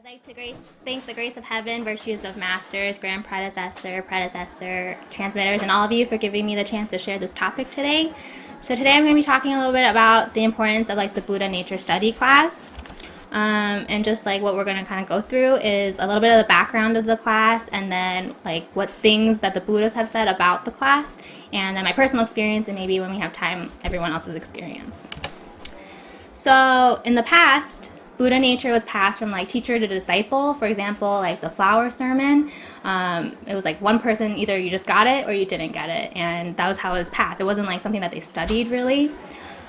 I'd like to thank the grace of heaven, virtues of masters, grand predecessor, transmitters, and all of you for giving me the chance to share this topic today. So today I'm going to be talking a little bit about the importance of the Buddha nature study class. And just what we're going to kind of go through is a little bit of the background of the class, and then what things that the Buddhas have said about the class, and then my personal experience, and maybe when we have time, everyone else's experience. So in the past, Buddha nature was passed from teacher to disciple. For example, the flower sermon, it was one person, either you just got it or you didn't get it, and that was how it was passed. It wasn't something that they studied really.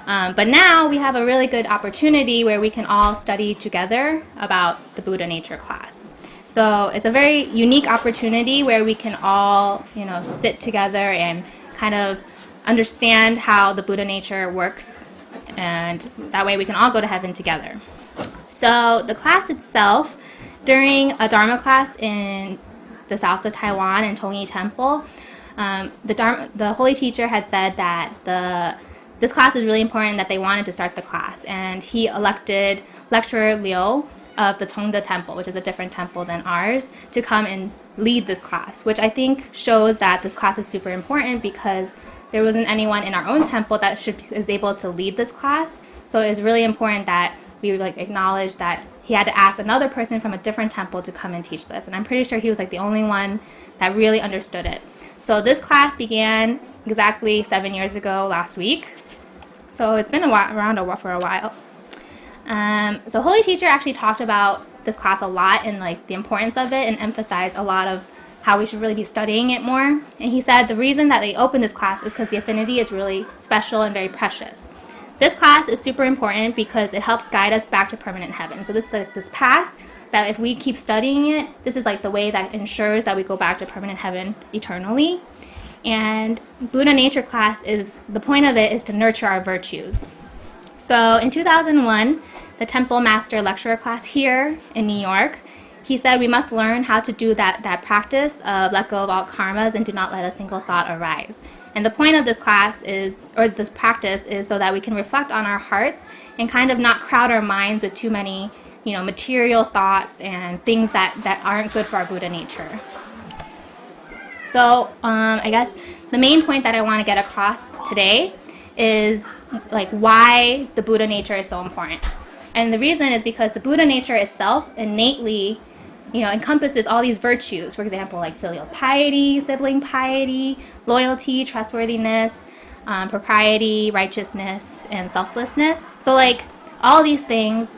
But now we have a really good opportunity where we can all study together about the Buddha nature class. So it's a very unique opportunity where we can all, sit together and kind of understand how the Buddha nature works, and that way we can all go to heaven together. So the class itself, during a Dharma class in the south of Taiwan in Tongyi Temple, the holy teacher had said that this class is really important, that they wanted to start the class, and he elected lecturer Liu of the Tongde Temple, which is a different temple than ours, to come and lead this class, which I think shows that this class is super important because there wasn't anyone in our own temple that is able to lead this class. So it is really important that we would acknowledge that he had to ask another person from a different temple to come and teach this, and I'm pretty sure he was the only one that really understood it. So this class began exactly 7 years ago last week. So it's been around for a while. So Holy Teacher actually talked about this class a lot and the importance of it, and emphasized a lot of how we should really be studying it more. And he said the reason that they opened this class is because the affinity is really special and very precious. This class is super important because it helps guide us back to permanent heaven. So this this path that if we keep studying it, this is the way that ensures that we go back to permanent heaven eternally. And Buddha nature class, the point of it is to nurture our virtues. So in 2001, the Temple Master Lecturer class here in New York, he said we must learn how to do that practice of let go of all karmas and do not let a single thought arise. And the point of this class this practice is so that we can reflect on our hearts and kind of not crowd our minds with too many, material thoughts and things that aren't good for our Buddha nature. So I guess the main point that I want to get across today is why the Buddha nature is so important. And the reason is because the Buddha nature itself innately encompasses all these virtues. For example, filial piety, sibling piety, loyalty, trustworthiness, propriety, righteousness, and selflessness. So all these things,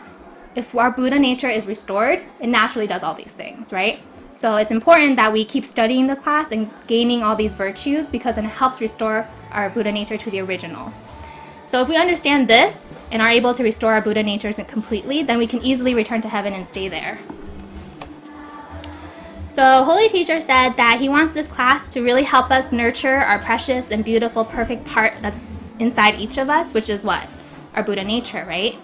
if our Buddha nature is restored, it naturally does all these things, right? So it's important that we keep studying the class and gaining all these virtues, because then it helps restore our Buddha nature to the original. So if we understand this and are able to restore our Buddha natures completely, then we can easily return to heaven and stay there. So Holy Teacher said that he wants this class to really help us nurture our precious and beautiful perfect part that's inside each of us, which is what? Our Buddha nature, right?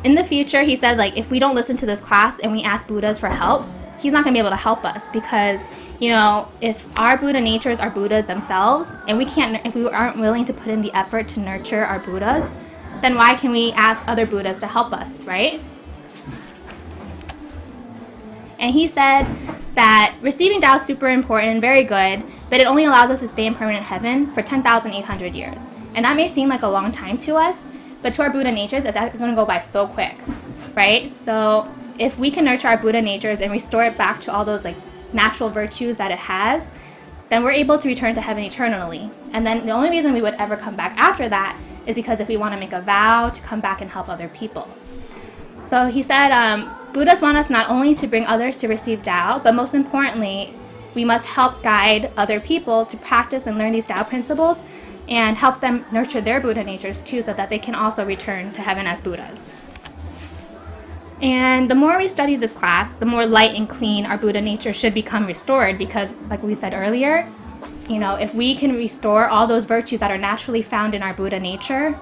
In the future, he said if we don't listen to this class and we ask Buddhas for help, he's not going to be able to help us, because if our Buddha natures are Buddhas themselves, and if we aren't willing to put in the effort to nurture our Buddhas, then why can we ask other Buddhas to help us, right? And he said that receiving Tao is super important, very good, but it only allows us to stay in permanent heaven for 10,800 years. And that may seem like a long time to us, but to our Buddha natures, it's going to go by so quick, right? So if we can nurture our Buddha natures and restore it back to all those natural virtues that it has, then we're able to return to heaven eternally. And then the only reason we would ever come back after that is because if we want to make a vow to come back and help other people. So he said, Buddhas want us not only to bring others to receive Tao, but most importantly, we must help guide other people to practice and learn these Tao principles, and help them nurture their Buddha natures too, so that they can also return to heaven as Buddhas. And the more we study this class, the more light and clean our Buddha nature should become restored, because like we said earlier, if we can restore all those virtues that are naturally found in our Buddha nature,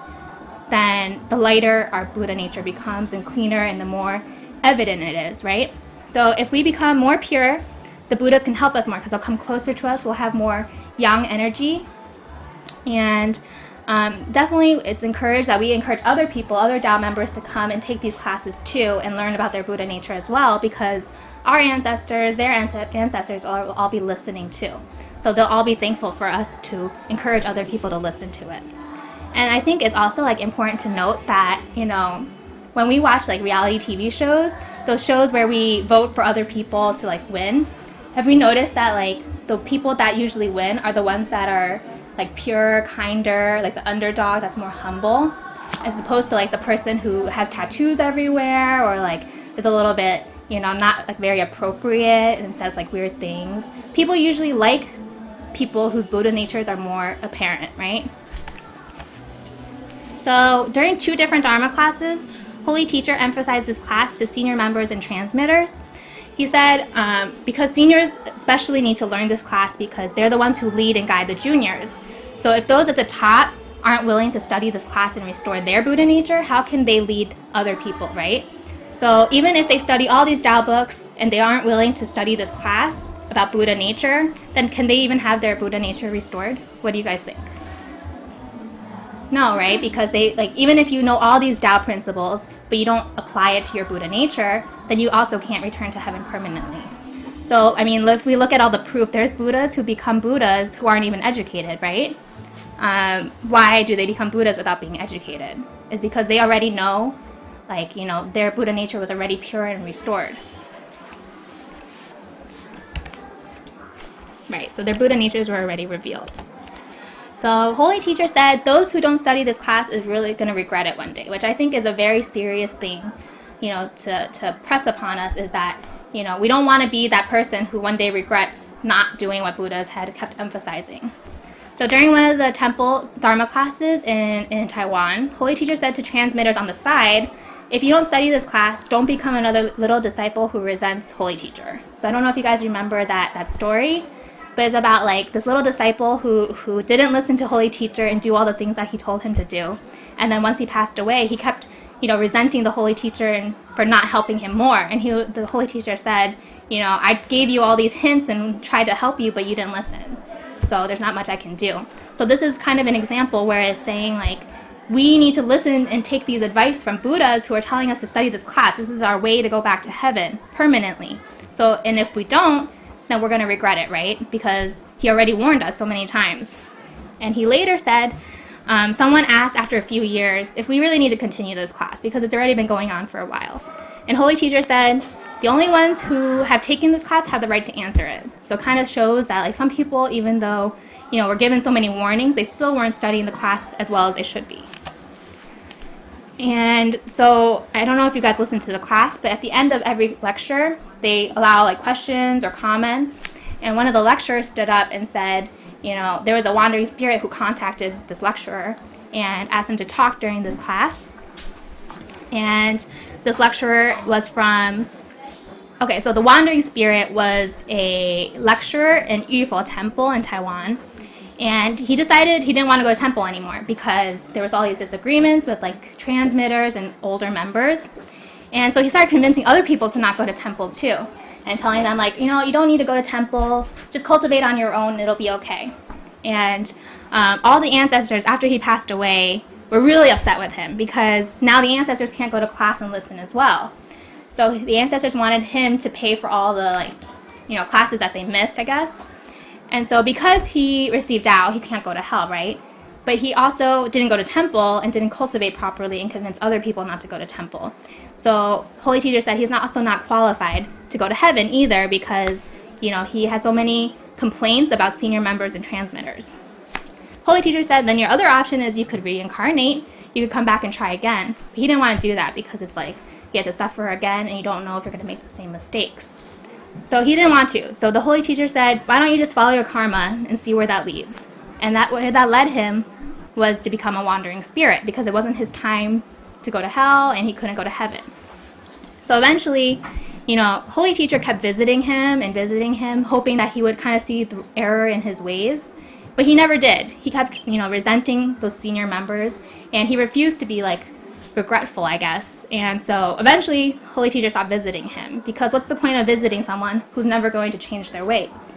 then the lighter our Buddha nature becomes, and cleaner, and the more evident it is, right? So if we become more pure, the Buddhas can help us more, because they'll come closer to us, we'll have more yang energy, and Definitely it's encouraged that we encourage other people, other Tao members, to come and take these classes too and learn about their Buddha nature as well, because our ancestors, their ancestors will all be listening too. So they'll all be thankful for us to encourage other people to listen to it. And I think it's also like important to note that, when we watch like reality TV shows, those shows where we vote for other people to like win, have we noticed that like the people that usually win are the ones that are like pure, kinder, like the underdog that's more humble, as opposed to like the person who has tattoos everywhere or like is a little bit, not like very appropriate and says like weird things. People usually like people whose Buddha natures are more apparent, right? So during 2 different Dharma classes, Holy Teacher emphasized this class to senior members and transmitters. He said, because seniors especially need to learn this class because they're the ones who lead and guide the juniors. So if those at the top aren't willing to study this class and restore their Buddha nature, how can they lead other people, right? So even if they study all these Tao books and they aren't willing to study this class about Buddha nature, then can they even have their Buddha nature restored? What do you guys think? No, right? Because even if you know all these Tao principles, but you don't apply it to your Buddha nature, then you also can't return to heaven permanently. So, I mean, if we look at all the proof, there's Buddhas who become Buddhas who aren't even educated, right? Why do they become Buddhas without being educated? It's because they already know, their Buddha nature was already pure and restored. Right, so their Buddha natures were already revealed. So Holy Teacher said those who don't study this class is really going to regret it one day, which I think is a very serious thing, to press upon us, is that, we don't want to be that person who one day regrets not doing what Buddhas had kept emphasizing. So during one of the temple Dharma classes in Taiwan, Holy Teacher said to transmitters on the side, if you don't study this class, don't become another little disciple who resents Holy Teacher. So I don't know if you guys remember that story, but it's about like this little disciple who didn't listen to Holy Teacher and do all the things that he told him to do. And then once he passed away, he kept, resenting the Holy Teacher for not helping him more. And the Holy Teacher said, I gave you all these hints and tried to help you, but you didn't listen. So there's not much I can do. So this is kind of an example where it's saying like, we need to listen and take these advice from Buddhas who are telling us to study this class. This is our way to go back to heaven permanently. So, and if we don't, then we're going to regret it, right? Because he already warned us so many times. And he later said, someone asked after a few years if we really need to continue this class because it's already been going on for a while. And Holy Teacher said, the only ones who have taken this class have the right to answer it. So it kind of shows that like some people, even though, were given so many warnings, they still weren't studying the class as well as they should be. And so I don't know if you guys listened to the class, but at the end of every lecture, they allow like questions or comments. And one of the lecturers stood up and said, there was a wandering spirit who contacted this lecturer and asked him to talk during this class. And this lecturer was so the wandering spirit was a lecturer in Yufo Temple in Taiwan. And he decided he didn't want to go to temple anymore because there was all these disagreements with like transmitters and older members. And so he started convincing other people to not go to temple too, and telling them like, you don't need to go to temple, just cultivate on your own, it'll be okay. And all the ancestors, after he passed away, were really upset with him because now the ancestors can't go to class and listen as well. So the ancestors wanted him to pay for all the classes that they missed, I guess. And so because he received Tao, he can't go to hell, right? But he also didn't go to temple and didn't cultivate properly and convince other people not to go to temple. So Holy Teacher said he's also not qualified to go to heaven either because, he had so many complaints about senior members and transmitters. Holy Teacher said then your other option is you could reincarnate, you could come back and try again. But he didn't want to do that because it's like you have to suffer again and you don't know if you're going to make the same mistakes. So he didn't want to. So the Holy Teacher said, why don't you just follow your karma and see where that leads? And that way that led him was to become a wandering spirit because it wasn't his time to go to hell and he couldn't go to heaven. So eventually, Holy Teacher kept visiting him, hoping that he would kind of see the error in his ways. But he never did. He kept, resenting those senior members, and he refused to be regretful, I guess. And so eventually, Holy Teacher stopped visiting him because what's the point of visiting someone who's never going to change their ways?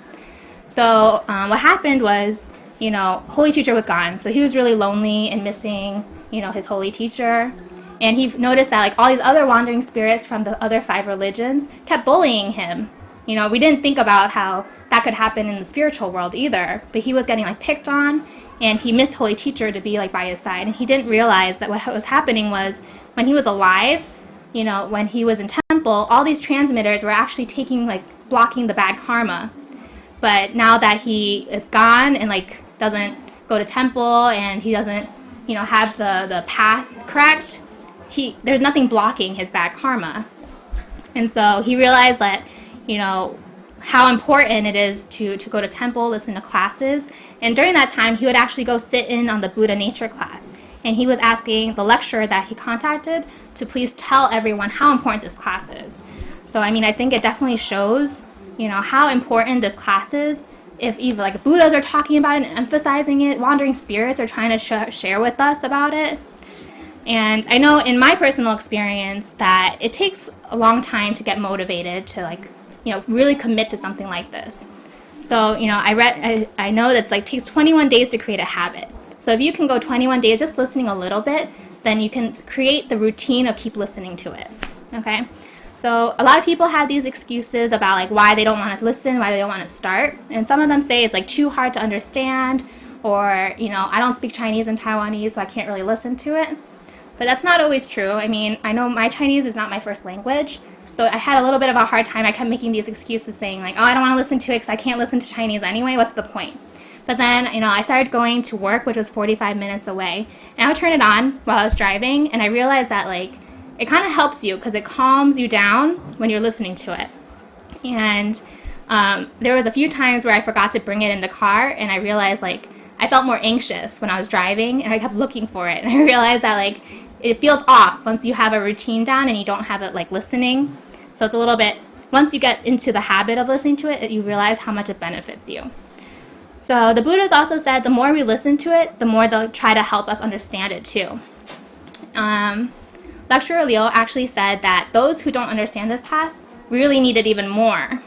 So what happened was holy teacher was gone. So he was really lonely and missing, his holy teacher. And he noticed that like all these other wandering spirits from the other 5 religions kept bullying him. We didn't think about how that could happen in the spiritual world either, but he was getting like picked on, and he missed holy teacher to be like by his side. And he didn't realize that what was happening was when he was alive, when he was in temple, all these transmitters were actually blocking the bad karma. But now that he is gone and like doesn't go to temple and he doesn't, have the path correct, there's nothing blocking his bad karma. And so he realized that, how important it is to go to temple, listen to classes. And during that time, he would actually go sit in on the Buddha nature class. And he was asking the lecturer that he contacted to please tell everyone how important this class is. So, I think it definitely shows, how important this class is. If even like Buddhas are talking about it and emphasizing it, wandering spirits are trying to share with us about it. And I know in my personal experience that it takes a long time to get motivated to really commit to something like this. So, I know that's takes 21 days to create a habit. So if you can go 21 days just listening a little bit, then you can create the routine of keep listening to it. Okay? So a lot of people have these excuses about why they don't want to listen, why they don't want to start. And some of them say it's too hard to understand, or, I don't speak Chinese and Taiwanese, so I can't really listen to it. But that's not always true. I know my Chinese is not my first language, so I had a little bit of a hard time. I kept making these excuses saying I don't want to listen to it because I can't listen to Chinese anyway. What's the point? But then, I started going to work, which was 45 minutes away, and I would turn it on while I was driving, and I realized that it kind of helps you because it calms you down when you're listening to it. And there was a few times where I forgot to bring it in the car, and I realized I felt more anxious when I was driving, and I kept looking for it. And I realized that it feels off once you have a routine down and you don't have it listening. So it's a little bit, once you get into the habit of listening to it, you realize how much it benefits you. So the Buddhas also said the more we listen to it, the more they'll try to help us understand it too. Lecturer Liu actually said that those who don't understand this path really need it even more.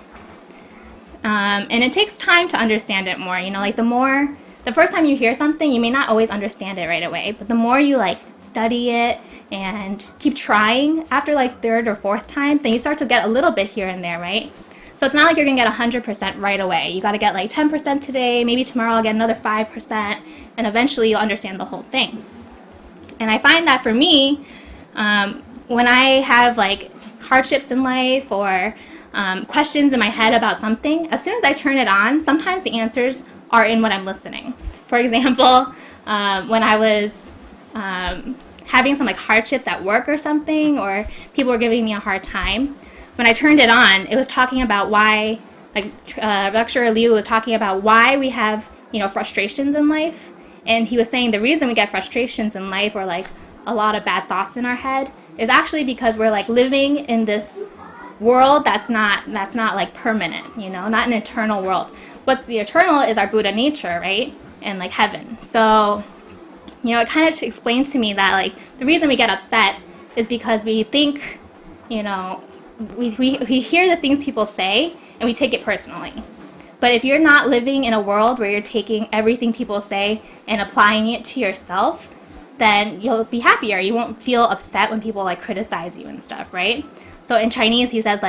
And it takes time to understand it more. The first time you hear something, you may not always understand it right away, but the more you study it and keep trying, after 3rd or 4th time, then you start to get a little bit here and there, right? So it's not like you're going to get 100% right away. You got to get 10% today, maybe tomorrow I'll get another 5%, and eventually you'll understand the whole thing. And I find that for me, when I have hardships in life or questions in my head about something, as soon as I turn it on, sometimes the answers are in what I'm listening. For example, when I was having some hardships at work or something, or people were giving me a hard time, when I turned it on, it was talking about why, Lecturer Liu was talking about why we have, frustrations in life. And he was saying the reason we get frustrations in life, or a lot of bad thoughts in our head, is actually because we're living in this world that's not permanent, not an eternal world. What's the eternal is our Buddha nature, right? And heaven. So, it kind of explains to me that the reason we get upset is because we think, we hear the things people say and we take it personally. But if you're not living in a world where you're taking everything people say and applying it to yourself, then you'll be happier. You won't feel upset when people criticize you and stuff, right? So in Chinese, he says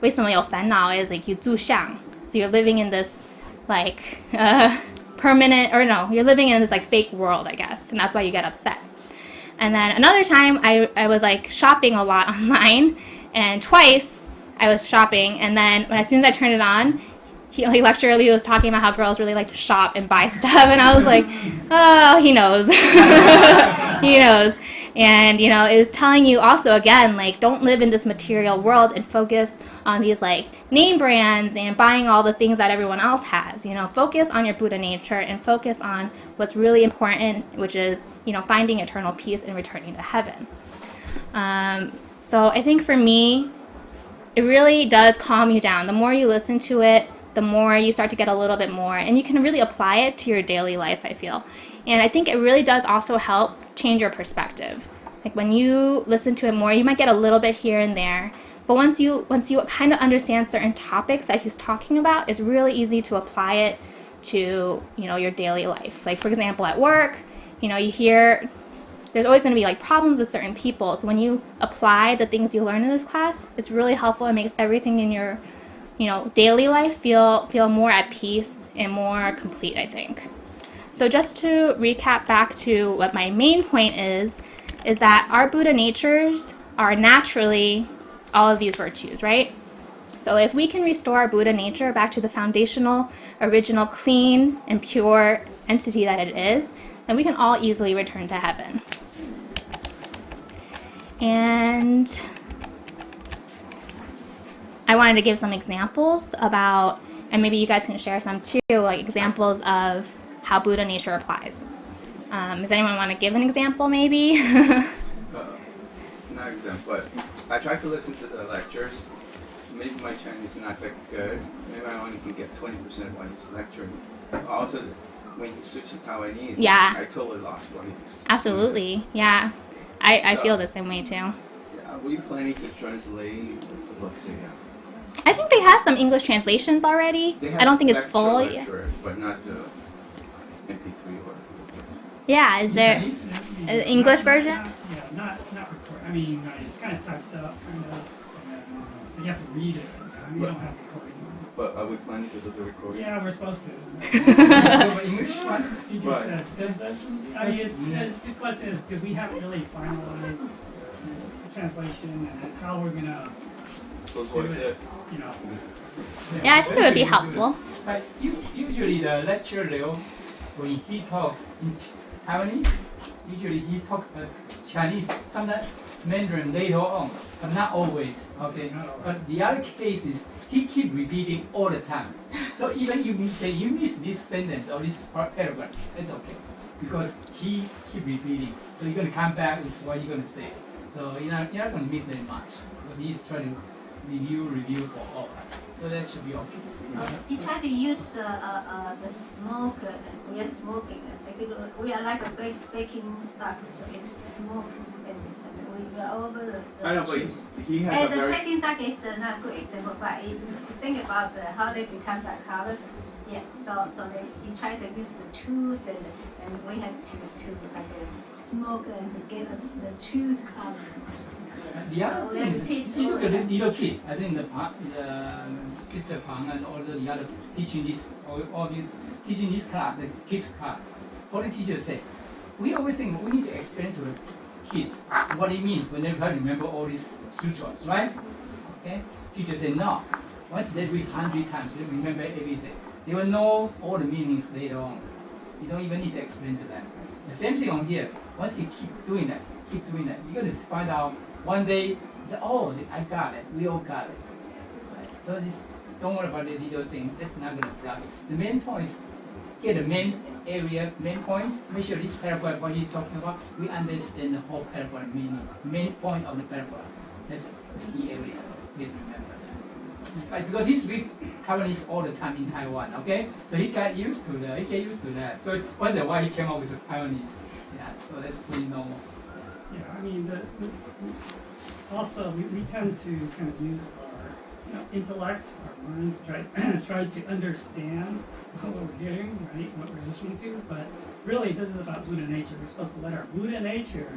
为什么有烦恼 is you 住相. So you're living in this permanent, or no, you're living in this fake world, I guess, and that's why you get upset. And then another time I was shopping a lot online, and twice I was shopping, and then as soon as I turned it on, Lecturer Lee was talking about how girls really like to shop and buy stuff, and I was oh, he knows. He knows. And, it was telling you also, again, don't live in this material world and focus on these, name brands and buying all the things that everyone else has. Focus on your Buddha nature and focus on what's really important, which is, finding eternal peace and returning to heaven. So I think for me, it really does calm you down. The more you listen to it, the more you start to get a little bit more, and you can really apply it to your daily life, I feel. And I think it really does also help change your perspective. When you listen to it more, you might get a little bit here and there, but once you kind of understand certain topics that he's talking about, it's really easy to apply it to, your daily life. Like, for example, at work, you hear there's always going to be like problems with certain people. So when you apply the things you learn in this class, it's really helpful. It makes everything in your, daily life feel more at peace and more complete, I think. So just to recap back to what my main point is that our Buddha natures are naturally all of these virtues, right? So if we can restore our Buddha nature back to the foundational, original, clean, and pure entity that it is, then we can all easily return to heaven. And I wanted to give some examples about, and maybe you guys can share some too, like examples of how Buddha nature applies. Does anyone want to give an example, maybe? Not example, but I try to listen to the lectures. Maybe my Chinese is not that good. Maybe I only can get 20% of what he's lecturing. Also, when he switched to Taiwanese, Yeah. I totally lost what he's. Absolutely, yeah. I feel the same way too. Yeah, are we planning to translate the books again? I think they have some English translations already. I don't think it's full. Lectures, but not the MP3 or. Yeah, is there Chinese? an English version? Not recorded. I mean, it's kind of typed up, kind of. So you have to read it. We don't have recording. But are we planning to do the recording? Yeah, we're supposed to. English one? You just said this version. I mean, the question is because we haven't really finalized the translation and how we're gonna We'll do voice it. you know. Yeah, I think it would be helpful. But usually the lecture Leo, when he talks in Taiwanese, usually he talks Chinese, sometimes Mandarin later on, but not always. Okay. But the other case is he keep repeating all the time. So even you say you miss this sentence or this paragraph, it's okay, because he keep repeating. So you're gonna come back with what you're gonna say. So you're not gonna miss that much. But he's trying to review for all of us. So that should be okay. He tried to use the smoke. We are smoking. We are like a baking duck, so it's smoke, and we are over the I know, but juice. he has And a the very. baking duck is not a good example, but think about how they become that color. Yeah, so he tried to use the juice, and we have to like smoke and get the juice color. The other So we thing have is, to pick you look at over. the little kids. I think the sister Pang and also the other teaching this, all the teaching this class, the kids class. What the teacher said, we always think we need to explain to the kids what it means when they try to remember all these sutras, right? Okay. Teacher said no. Once they read 100 times, they remember everything. They will know all the meanings later on. You don't even need to explain to them. The same thing on here. Once you keep doing that, you're going to find out one day, oh, I got it. We all got it. Right? So this, don't worry about the little thing. That's not going to fly. The main point is get the main area, main point. Make sure this paragraph, what he's talking about, we understand the whole paragraph meaning. Main point of the paragraph. That's the key area. We have to remember. Right, because he speaks Taiwanese all the time in Taiwan, okay? So he got used to that. So once in a while he came up with a Taiwanese. Yeah, so that's pretty normal. Yeah, I mean, also we tend to kind of use our intellect, our minds, try to understand what we're hearing, right? What we're listening to. But really, this is about Buddha nature. We're supposed to let our Buddha nature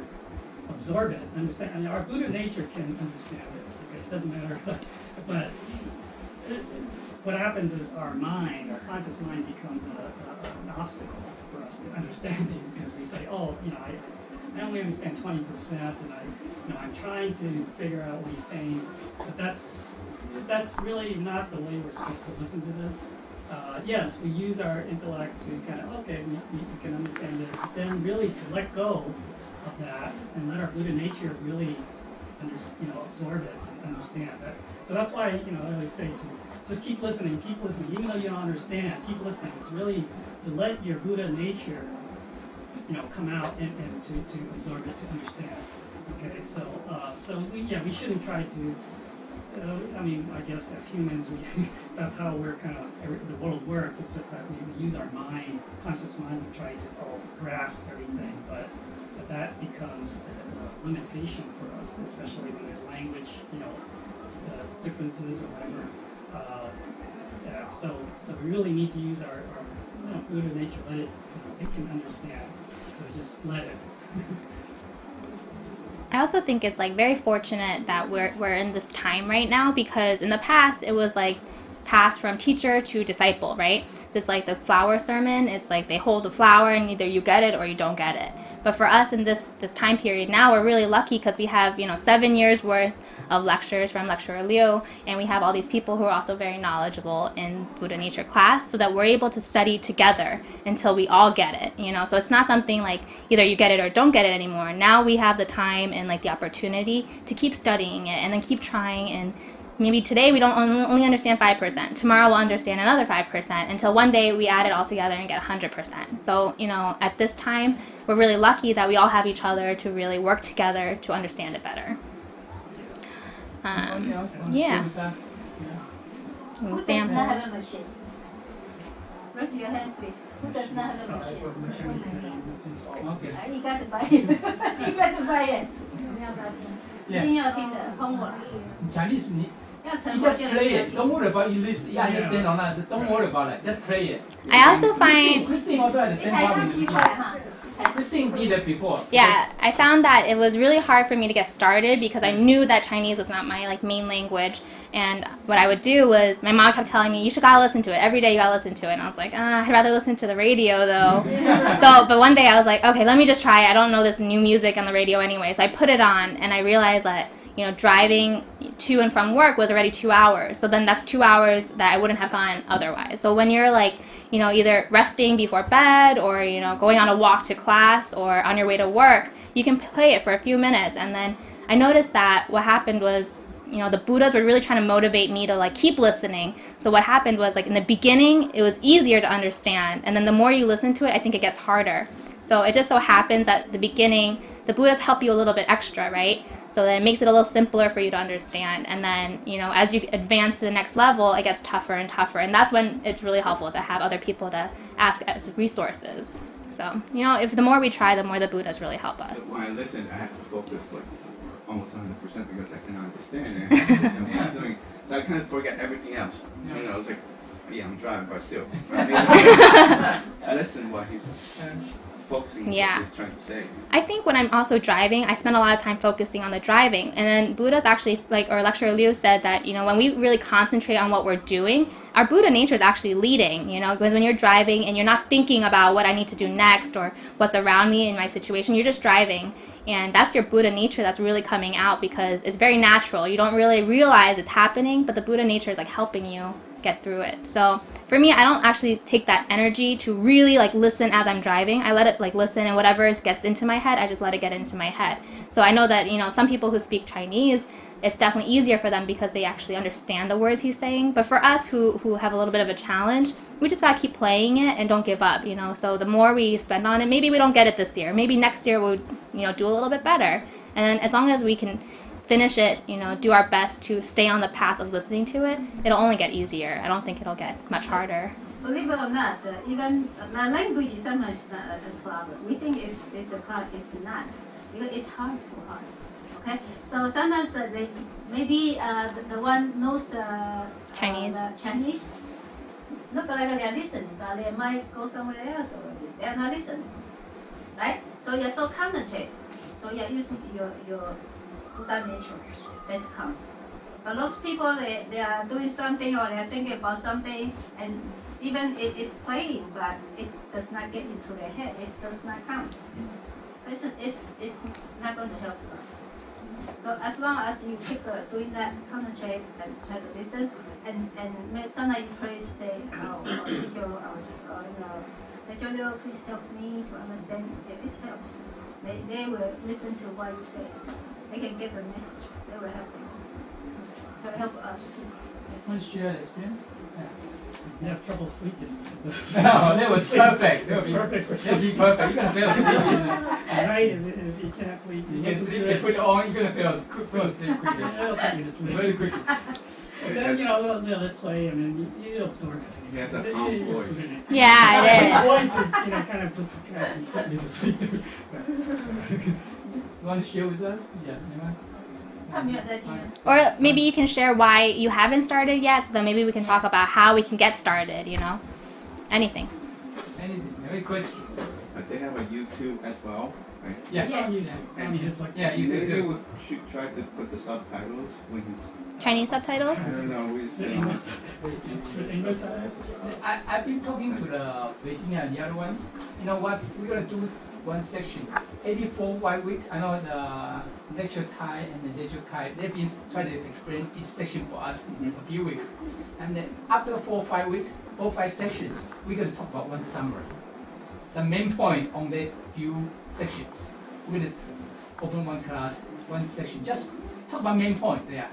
absorb it, understand. I mean, our Buddha nature can understand it. Okay? It doesn't matter, but what happens is our mind, our conscious mind, becomes an obstacle for us to understanding because we say, oh, I only understand 20%, and I'm trying to figure out what he's saying, but that's really not the way we're supposed to listen to this. Yes, we use our intellect to kind of, okay, we can understand this, but then really to let go of that and let our Buddha nature really absorb it and understand that. So that's why, I always say to just keep listening, even though you don't understand, keep listening. It's really to let your Buddha nature, come out and to absorb it, to understand. Okay, so we shouldn't try to, I guess as humans, that's how we're kind of, the world works. It's just that we use our mind, conscious mind, to try to grasp everything, but that becomes a limitation for us, especially when there's language, differences or whatever. Yeah, so we really need to use our Buddha nature, let it, it can understand. So just let it. I also think it's like very fortunate that we're in this time right now, because in the past it was like passed from teacher to disciple, right? So it's like the flower sermon. It's like they hold the flower and either you get it or you don't get it. But for us in this time period now, we're really lucky because we have 7 years worth of lectures from Lecturer Liu, and we have all these people who are also very knowledgeable in Buddha nature class, so that we're able to study together until we all get it. So it's not something like either you get it or don't get it anymore. Now we have the time and like the opportunity to keep studying it and then keep trying, and maybe today we don't only understand 5%. Tomorrow we'll understand another 5% until one day we add it all together and get 100%. So, at this time, we're really lucky that we all have each other to really work together to understand it better. Anybody else want to yeah. share with us? Yeah. Who does Sam not has. have a machine? Raise your hand, please. Who does not have a machine? Okay. You got to buy it. You got to buy it. 一定要听的，通过了。 Chinese, 要成 you 功 just 就 play 一定要 it. 听。 Don't worry about you listen. You understand or not. Don't worry about it. Just play it. I also find Christine also had the 一 same 开 problem 始 with 奇 me. 怪哈， Christine did it before. Yeah, I found that it was really hard for me to get started because I knew that Chinese was not my main language, and what I would do was my mom kept telling me, you gotta listen to it every day. You gotta listen to it, and I was like, I'd rather listen to the radio though. But one day I was like, okay, let me just try it. I don't know this new music on the radio anyway, so I put it on, and I realized that driving to and from work was already 2 hours. So then that's 2 hours that I wouldn't have gone otherwise. So when you're either resting before bed or, going on a walk to class or on your way to work, you can play it for a few minutes. And then I noticed that what happened was, the Buddhas were really trying to motivate me to keep listening. So what happened was in the beginning, it was easier to understand. And then the more you listen to it, I think it gets harder. So it just so happens at the beginning, the Buddhas help you a little bit extra, right? So then it makes it a little simpler for you to understand. And then, as you advance to the next level, it gets tougher and tougher. And that's when it's really helpful to have other people to ask as resources. So, if the more we try, the more the Buddhas really help us. So when I listen, I have to focus almost 100% because I cannot understand it. And so I kind of forget everything else. It's like, yeah, I'm driving, but still. I listen while he's focusing on what he's trying to say. I think when I'm also driving, I spend a lot of time focusing on the driving. And then Buddha's actually, or Lecturer Liu said that, when we really concentrate on what we're doing, our Buddha nature is actually leading, because when you're driving and you're not thinking about what I need to do next or what's around me in my situation, you're just driving. And that's your Buddha nature that's really coming out because it's very natural. You don't really realize it's happening, but the Buddha nature is helping you get through it. So for me, I don't actually take that energy to really listen as I'm driving. I let it listen, and whatever gets into my head, I just let it get into my head. So I know that some people who speak Chinese, it's definitely easier for them because they actually understand the words he's saying. But for us who have a little bit of a challenge, we just gotta keep playing it and don't give up. So the more we spend on it, maybe we don't get it this year, maybe next year we'll do a little bit better. And as long as we can finish it, do our best to stay on the path of listening to it, it'll only get easier. I don't think it'll get much harder. Believe it or not, even the language sometimes is not a problem. We think it's a problem. It's not, because it's hard to hard. Okay, so sometimes maybe the one knows Chinese. The Chinese. Look like they're listening, but they might go somewhere else already. They're not listening, right? So you're so concentrated. So you're using your Buddha nature. That's count. But those people, they are doing something or they're thinking about something, and even it's playing, but it does not get into their head. It does not count. So it's not going to help them. So as long as you keep doing that, concentrate and try to listen, and maybe sometimes you pray, say, teacher, Lecturer Liu, please help me to understand. It helps. They will listen to what you say. They can get the message. They will help you. They will help us too. Want to share the experience? You have trouble sleeping. No, that was perfect. It's perfect for That'll be sleeping. perfect. You're gonna fail sleeping. Right? If you can't sleep, You can listen sleep. to You it. put it on. You're gonna fail asleep quicker. It'll put you to sleep. Very quickly. But then, they'll play and then you absorb it. He has a calm voice. Yeah, it is. His voice is, kind of put me to sleep. You want to share with us? Yeah. Anyone? 他没有在听。 Or maybe you can share why you haven't started yet, so then maybe we can talk about how we can get started, you know? Anything. Anything? Any questions? They have a YouTube as well, right? Yeah. It's on YouTube. I mean, it's like Yeah, you Maybe do. we should try to put the subtitles when you. Chinese subtitles? I don't know. Is it English? With English? I've been talking to the Virginia and the other ones. You know what? We're gonna do one section. Every 4-5 weeks. I know the lecture Kai and the lecture Kai. They've been trying to explain each section for us in a few weeks. And then after 4-5 weeks, 4-5 sections, we're gonna talk about one summary, some main points on the few sections. We're gonna open one class, one section. Just talk about main point there.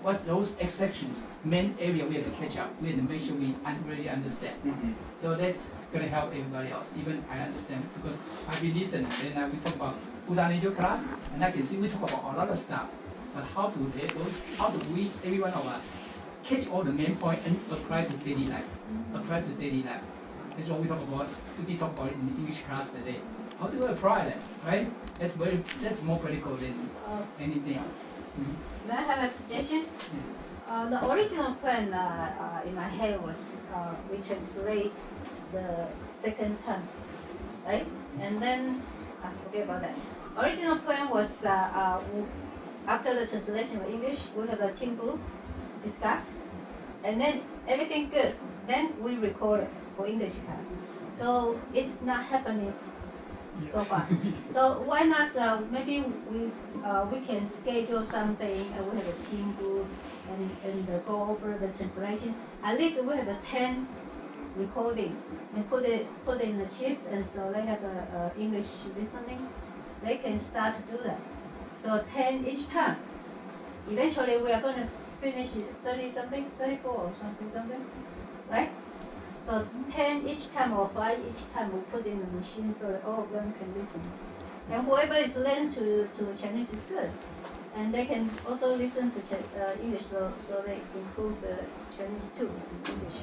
What's those X sections, main area we have to catch up. We have to make sure we really understand. Mhm. So that's gonna help everybody else. Even I understand because I've been listening. Then we talk about Buddha nature class, and I can see we talk about a lot of stuff. But how do we, every one of us, catch all the main point and apply to daily life? Apply to daily life. That's what we talk about. We talk about it in the English class today. How do we apply that? Right? That's more critical than anything else. Mhm. May I have a suggestion? The original plan in my head was we translate the second term, right? And then forget about that. Original plan was after the translation of English, we have a team group discuss, and then everything good. Then we record it for English class. So it's not happening so far. So why not maybe we can schedule something and we have a team group and go over the translation. At least we have a 10 recording and put it in the chip, and so they have a English listening. They can start to do that. So 10 each time. Eventually we are going to finish 30 something, 34 or something, right? So 10 each time or 5 each time we put in the machine so that all of them can listen. And whoever is learning to Chinese is good. And they can also listen to English so they improve the Chinese too, English.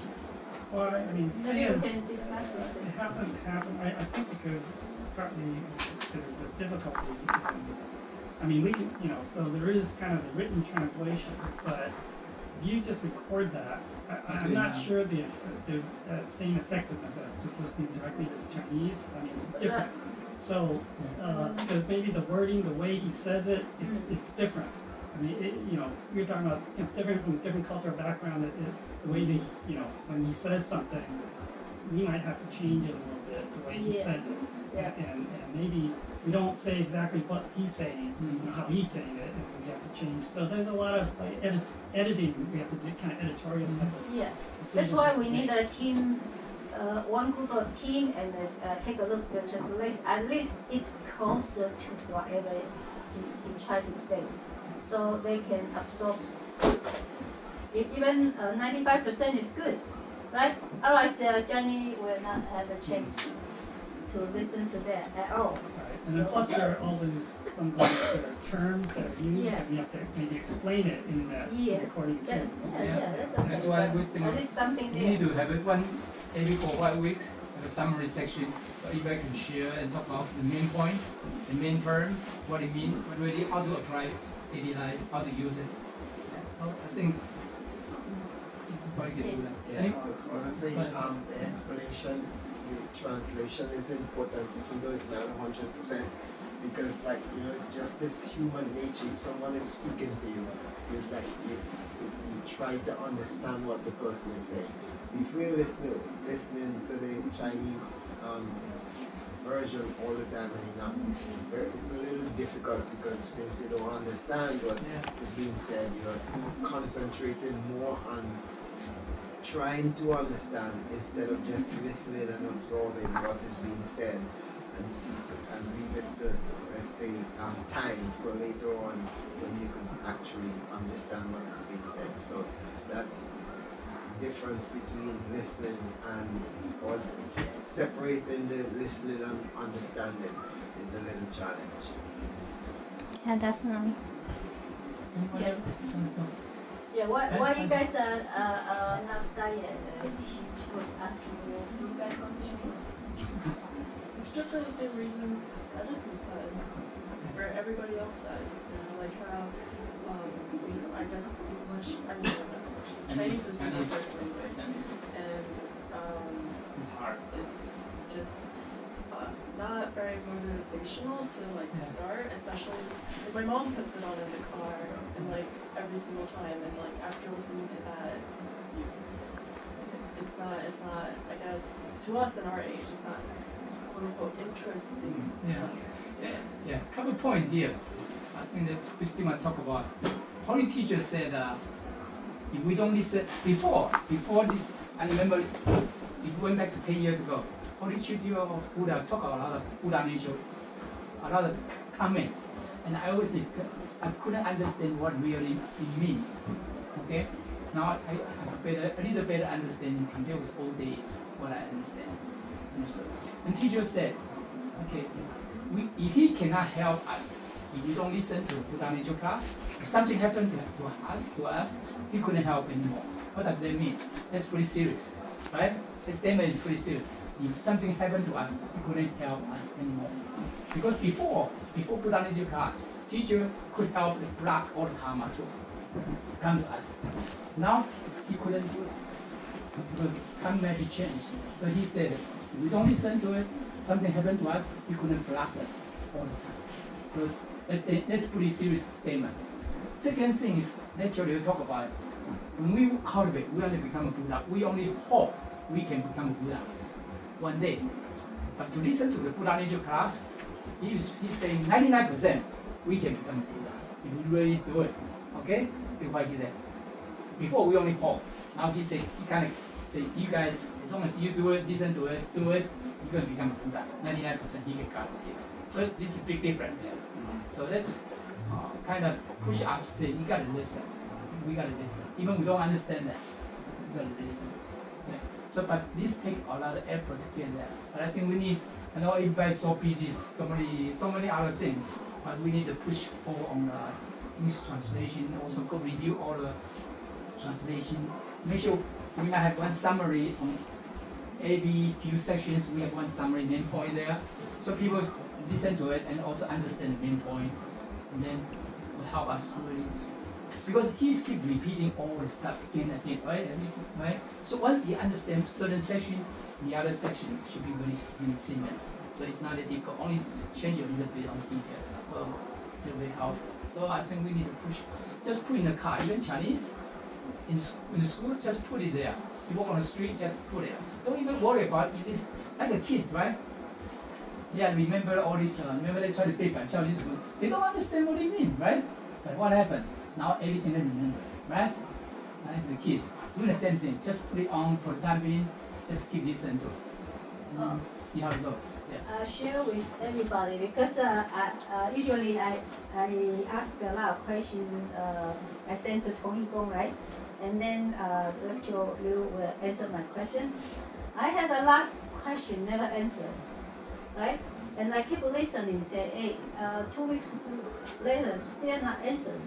Well, I mean, the thing Maybe we is, can discuss this it thing. hasn't happened, I think because partly there's a difficulty. I mean, so there is kind of the written translation, but if you just record that, I'm not sure there's that same effectiveness as just listening directly to the Chinese. I mean, it's different. So, because maybe the wording, the way he says it, it's different. I mean, you're talking about different cultural background. The way they, when he says something, we might have to change it a little bit the way he says it. Yeah. And maybe we don't say exactly what he's saying, how he's saying it, and we have to change. So there's a lot of editing. We have to do kind of editorial type of. Yeah. decisions. That's why we need a team, one group of team, and take a look at the translation. At least it's closer to whatever he tried to say, so they can absorb. Even 95% is good, right? Otherwise, Johnny will not have a chance to listen to that at all. Right. And then plus there are all these sometimes there are terms that are used, Yeah. and we have to maybe explain it in that Yeah. recording too. Yeah, that's okay. That's why But at least something we need there. to have it one every 4-5 weeks, have a summary section, so everybody can share and talk about the main point, the main term, what it means, really how to apply daily life, how to use it. So I think everybody can do that. Yeah, honestly, the explanation, the translation is important, even though it's not 100%, because it's just this human nature. If someone is speaking to you, you try to understand what the person is saying. So if we're listening to the Chinese version all the time, it's a little difficult because since you don't understand what is being said, you're concentrating more on trying to understand instead of just listening and absorbing what is being said and leave it to, let's say, time, so later on when you can actually understand what is being said. So that difference between listening or separating the listening and understanding is a little challenge. Yeah, definitely. Yeah. Yeah, why you guys are not started yet? She was asking you guys want to share? It's just for the same reasons Edison said, or everybody else said, like how I guess English, Chinese is my first language, and It's hard. it's just not very motivational to like start, especially like my mom puts it on in the car and like every single time, and like after listening to that, it's not I guess to us in our age, it's not quote unquote interesting. Yeah. Couple point here. I think that Christine might talk about. Holy teacher said, if we don't listen before this, I remember if we went back to 10 years ago, Holy teacher of Buddha talk a lot of Buddha nature, a lot of comments, and I always say I couldn't understand what really it means. Okay, now I have a little better understanding compared with old days what I understand. And teacher said, okay, if he cannot help us, if we don't listen to Buddha nature class, if something happened to us, he couldn't help anymore. What does that mean? That's pretty serious, right? The statement is pretty serious. If something happened to us, he couldn't help us anymore. Because before Buddha nature class, teacher could help block all the karma to come to us. Now he couldn't do it because time may be changed. So he said, if we don't listen to it, something happened to us, he couldn't block it all the time. So that's a pretty serious statement. Second thing is, naturally we talk about it. When we cultivate, we only become a Buddha. We only hope we can become a Buddha one day. But to listen to the Buddha nature class, he's saying 99% we can become a Buddha if we really do it. Okay? That's why he said. Before we only hope. Now he kind of say, you guys, as long as you do it, listen to it, do it, you're going to become a Buddha. 99% he can guarantee it. So this is a big difference there. So that's kind of push us to say, you got to listen. We got to listen. Even we don't understand that, we got to listen. Okay? So, but this takes a lot of effort to get there. But I think we need, I know everybody's so busy, so many other things, but we need to push forward on the English translation, also go review all the translation. Make sure we might have one summary on every few sections, we have one summary main point there. So people listen to it and also understand the main point, and then will help us really. Because he's keep repeating all the stuff again and again, right? So once you understand certain section, the other section should be really similar. So it's not that difficult, only change a little bit on details. Well, it will be helpful. So I think we need to push, just put in the car, even Chinese, in the school, just put it there. You walk on the street, just put it. Don't even worry about it. It's like the kids, right? Yeah, remember all this, remember they try to pay this school. They don't understand what it means, right? But what happened? Now everything they remember, right? The kids doing the same thing. Just put it on for the time being. Just keep listening to it. And see how it goes. Yeah. Share with everybody because usually I ask a lot of questions. I send to Tony Gong, right? And then Lecturer Liu will answer my question. I had the last question never answered, right? And I keep listening. Say, hey, 2 weeks later, still not answered.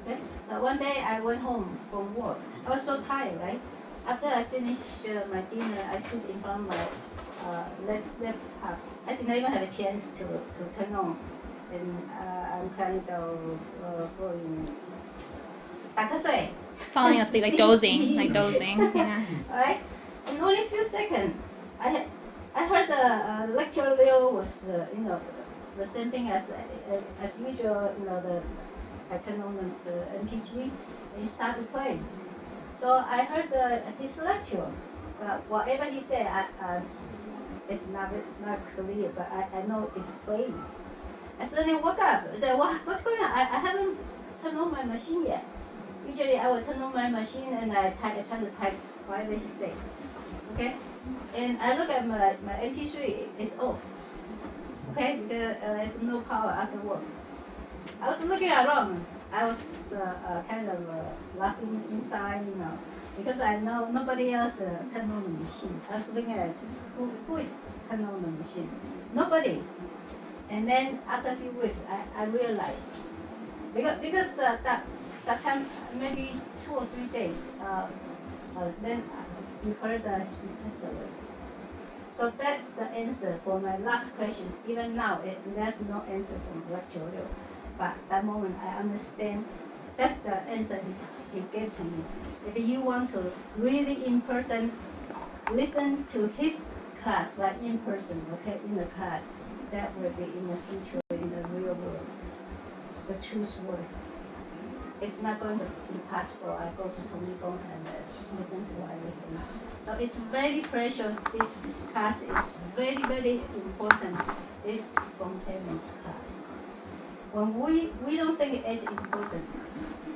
Okay? So one day I went home from work. I was so tired, right? After I finished my dinner, I sit in front of my laptop. I didn't even have a chance to turn on. And I'm kind of going 打瞌睡. Falling asleep, like dozing, yeah. Alright? In only a few seconds, I heard the lecturer Leo was, the same thing as usual, I turned on the MP3 and he started playing. So I heard his lecture. Whatever he said, it's not clear, but I know it's playing. I suddenly woke up. I said, what's going on? I haven't turned on my machine yet. Usually I will turn on my machine and I try to type whatever he said. Okay? And I look at my MP3, it's off. Okay? Because there's no power after work. I was looking around. I was kind of laughing inside, because I know nobody else turned on the machine. I was looking at who is turning on the machine. Nobody. And then after a few weeks, I realized because that time maybe 2 or 3 days. Then you heard the answer. So that's the answer for my last question. Even now, there's no answer from lecturer. But that moment, I understand that's the answer he gave to me. If you want to really in person listen to his class, like in person, okay, in the class, that will be in the future, in the real world, the truth word. It's not going to be possible. I go to Tomigo and listen to everything. So it's very precious. This class is very, very important. It's from heaven's class. When we don't think it's important,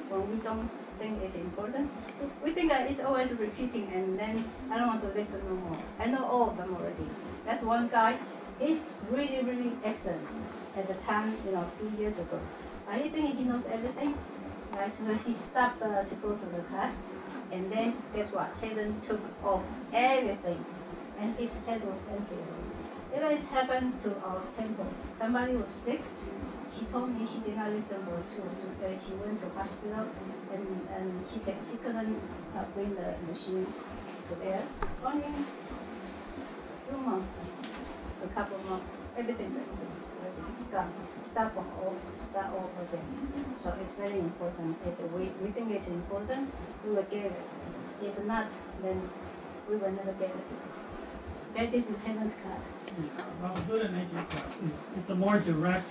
when we don't think it's important, we think that it's always repeating and then I don't want to listen no more. I know all of them already. That's one guy. He's really, really excellent at the time, 2 years ago. I think he knows everything. Right? So he stopped to go to the class, and then guess what? Heaven took off everything, and his head was empty. It happened to our temple. Somebody was sick. She told me she did not listen for 2 or 3 days. She went to hospital, and she couldn't bring the machine to there. Only few months, a couple of months, everything's empty. Gone. Start over again. So it's very important. If we think it's important, we will get it. If not, then we will never get it. Okay, this is heaven's class. Well, Buddha nature class it's a more direct.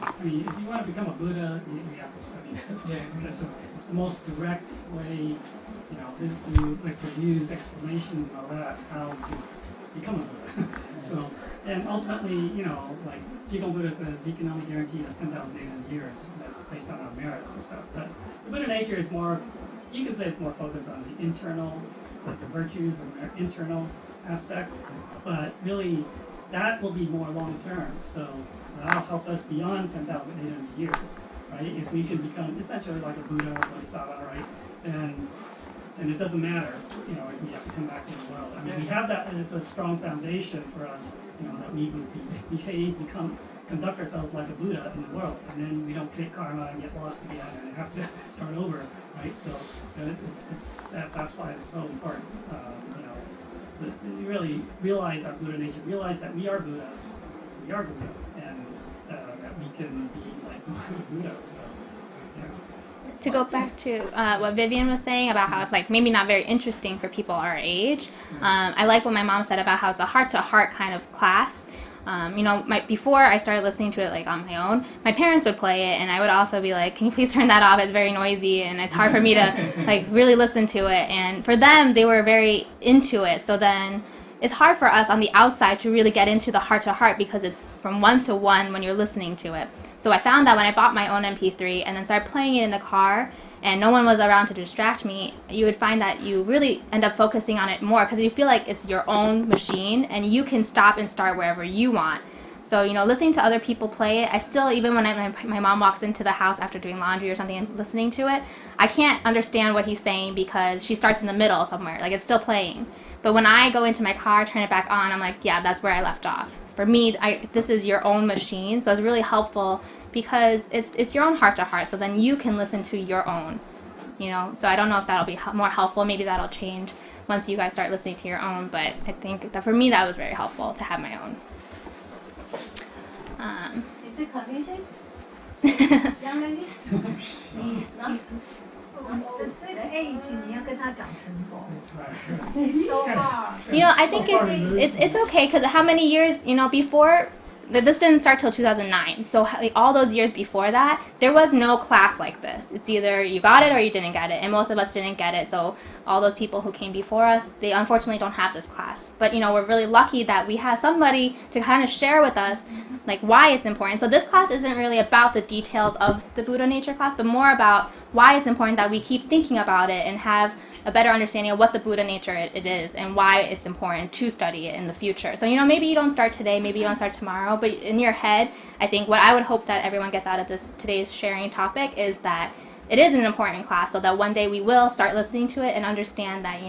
I mean, if you want to become a Buddha, you have to study it. Yeah. Because it's the most direct way, is to use explanations and all that, how to become a Buddha. So, and ultimately, like Jigong Buddha says, he can only guarantee us 10,800 years. That's based on our merits and stuff. But the Buddha nature is more, you can say it's more focused on the internal, like the virtues and their internal aspect. But really, that will be more long term. So that'll help us beyond 10,800 years, right? If we can become essentially like a Buddha or Bodhisattva, right? And it doesn't matter, if we have to come back to the world. I mean, we have that, and it's a strong foundation for us, that we would conduct ourselves like a Buddha in the world, and then we don't create karma and get lost again and have to start over, right? So that's why it's so important, to really realize our Buddha nature, realize that we are Buddha, and that we can be like Buddha. So, yeah. To go back to what Vivian was saying about how it's like maybe not very interesting for people our age, I like what my mom said about how it's a heart-to-heart kind of class. Before I started listening to it like on my own, my parents would play it, and I would also be like, "Can you please turn that off? It's very noisy, and it's hard for me to like really listen to it." And for them, they were very into it. So then it's hard for us on the outside to really get into the heart-to-heart because it's from one to one when you're listening to it. So I found that when I bought my own MP3 and then started playing it in the car and no one was around to distract me, you would find that you really end up focusing on it more because you feel like it's your own machine and you can stop and start wherever you want. So, listening to other people play it, I still, even when my mom walks into the house after doing laundry or something and listening to it, I can't understand what he's saying because she starts in the middle somewhere, like it's still playing. But when I go into my car, turn it back on, I'm like, yeah, that's where I left off. For me, this is your own machine, so it's really helpful because it's your own heart-to-heart, so then you can listen to your own, So I don't know if that'll be more helpful. Maybe that'll change once you guys start listening to your own, but I think that for me, that was very helpful to have my own. Is it confusing? Young lady? 这个 age 你要跟他讲成功 That's right. It's so hard. I think it's okay because how many years, before, this didn't start till 2009. So like, all those years before that, there was no class like this. It's either you got it or you didn't get it. And most of us didn't get it. So all those people who came before us, they unfortunately don't have this class. But, we're really lucky that we have somebody to kind of share with us like why it's important. So this class isn't really about the details of the Buddha nature class, but more about why it's important that we keep thinking about it and have a better understanding of what the Buddha nature it is and why it's important to study it in the future. So, maybe you don't start today, maybe you don't start tomorrow, but in your head, I think what I would hope that everyone gets out of today's sharing topic is that it is an important class so that one day we will start listening to it and understand that,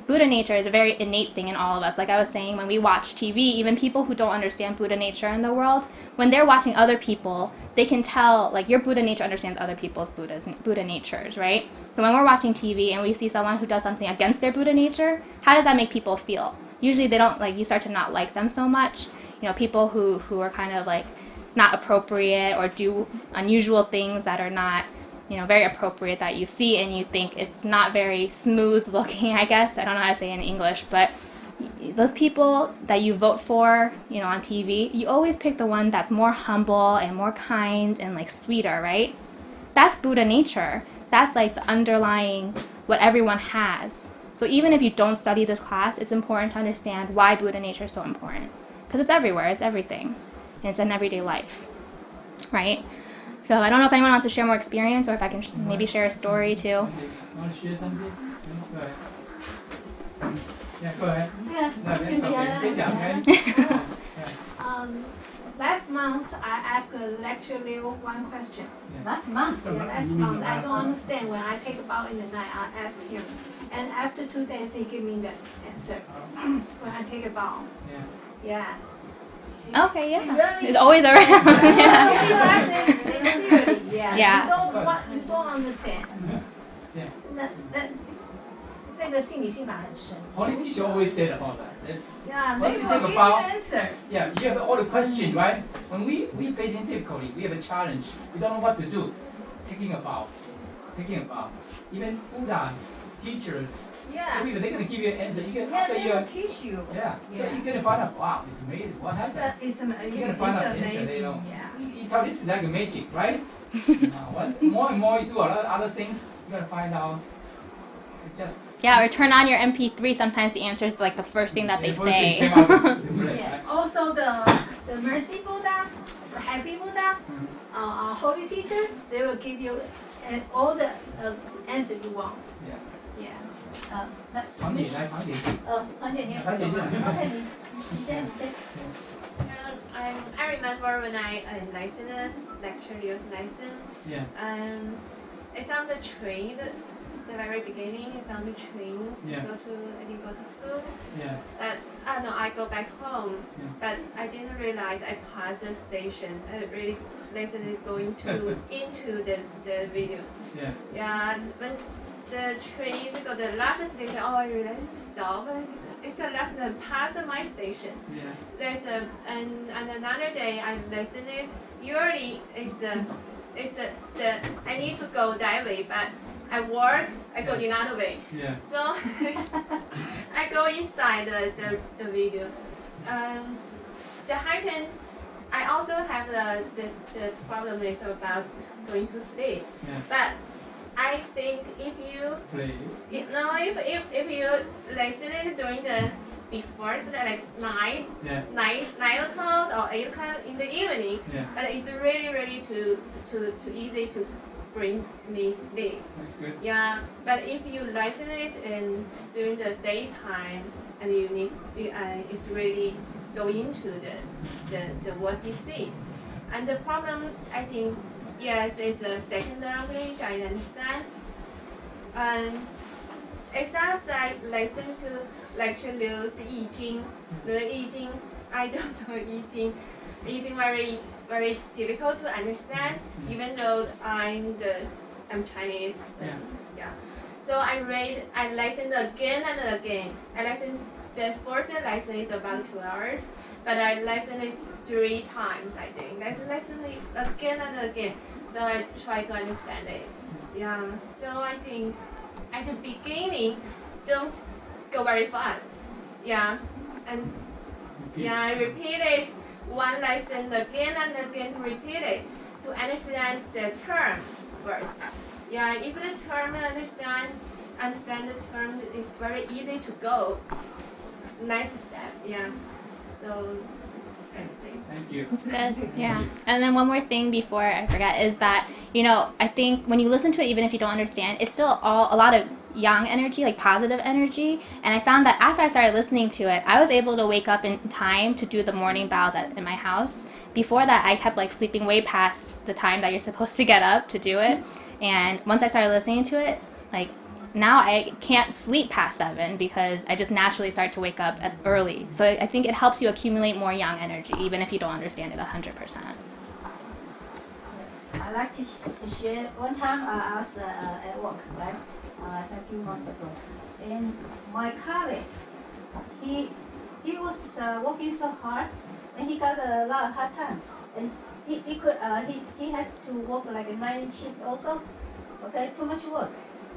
Buddha nature is a very innate thing in all of us. Like I was saying, when we watch TV, even people who don't understand Buddha nature in the world, when they're watching other people, they can tell, like, your Buddha nature understands other people's Buddha natures, right? So when we're watching TV and we see someone who does something against their Buddha nature, how does that make people feel? Usually they don't, you start to not like them so much. People who are kind of, not appropriate or do unusual things that are not very appropriate that you see and you think it's not very smooth looking, I guess. I don't know how to say it in English, but those people that you vote for, on TV, you always pick the one that's more humble and more kind and like sweeter, right? That's Buddha nature. That's like the underlying what everyone has. So even if you don't study this class, it's important to understand why Buddha nature is so important. Because it's everywhere, it's everything. And it's in everyday life, right? So I don't know if anyone wants to share more experience or if I can maybe share a story too. Want to share something? Go ahead. Yeah, go ahead. Yeah. No, that's okay. 先讲 okay? Last month, I asked Lecture Liu one question. Last month. Yeah, last You mean month. I last don't month? understand. When I take a bow in the night, I ask him. And after 2 days, he give me the answer. When I take a bow. Yeah. Yeah. Okay, yeah. Really? It's always around. yeah. You ask him sincerely. Yeah. Yeah. You don't understand. Yeah. 那个心理心法很深。 Holy teacher always said about that. That's, Yeah, Once they you will take a give you bow- answer. yeah, you have all the question, right? When we facing difficulty, we have a challenge. We don't know what to do. Taking a bow. Even Buddhas, teachers, Yeah. everybody, they're gonna give you an answer. You get Yeah, after they you. will teach you. Yeah. So Yeah. you're gonna find out. Wow, it's amazing. What happened? It's You're gonna find out the answer. They amazing. don't. Yeah. You thought this is like a magic, right? More and more you do a lot of other things, you're gonna find out. It's just. Yeah, or turn on your MP3. Sometimes the answer is like the first thing that they the first thing say. came out of the brain, Yeah. right? Also, the mercy Buddha, the happy Buddha, holy teacher, they will give you all the answer you want. Yeah. Yeah. 黄姐来，黄姐。黄姐你有黄姐进来。 OK，你先。 I remember when I listened lecture Liu's lesson. Yeah. It's on the train. The very beginning is on the train. Yeah. Go to school. Yeah. No, I go back home. Yeah. But I didn't realize I passed the station. I really listened going to into the video. Yeah. Yeah, when the trains go the last station, I realized stop. It's the last one past my station. Yeah. There's and another day I listened it. Usually it's the I need to go that way, but I work, I go the other way. Yeah. So I go inside the video. The happen. I also have the problem is about going to sleep. Yeah. But I think if you Play. if you listen it during the before so that like 9 o'clock or 8 o'clock in the evening, Yeah. but it's really too easy to bring me sleep. That's good. Yeah, but if you listen it in during the daytime and you need it's really go into the what you see. And the problem I think yes it's a second language I understand. It sounds like listen to lecture Liu's 易经. The 易经 I don't know 易经. It's very difficult to understand, even though I'm Chinese. Yeah. So I listen again and again. I listen the first lesson is about 2 hours, but I listen it 3 times I think. I listen it again and again. So I try to understand it. Yeah. So I think at the beginning, don't go very fast. Yeah. And yeah, I repeat it one lesson again and again to repeat it to understand the term first. Yeah, if the term understand the term, it's very easy to go. Next step, yeah. So that's it. Thank you. That's good. Yeah. And then one more thing before I forget is that, I think when you listen to it, even if you don't understand, it's still a lot of yang energy, like positive energy. And I found that after I started listening to it, I was able to wake up in time to do the morning bows in my house. Before that, I kept sleeping way past the time that you're supposed to get up to do it. And once I started listening to it, now I can't sleep past 7 because I just naturally start to wake up early. So I think it helps you accumulate more yang energy, even if you don't understand it 100%. I like to share. One time I was at work, right? A few months ago, and my colleague, he was working so hard, and he got a lot of hard time, and he has to work like a night shift also, Okay, too much work.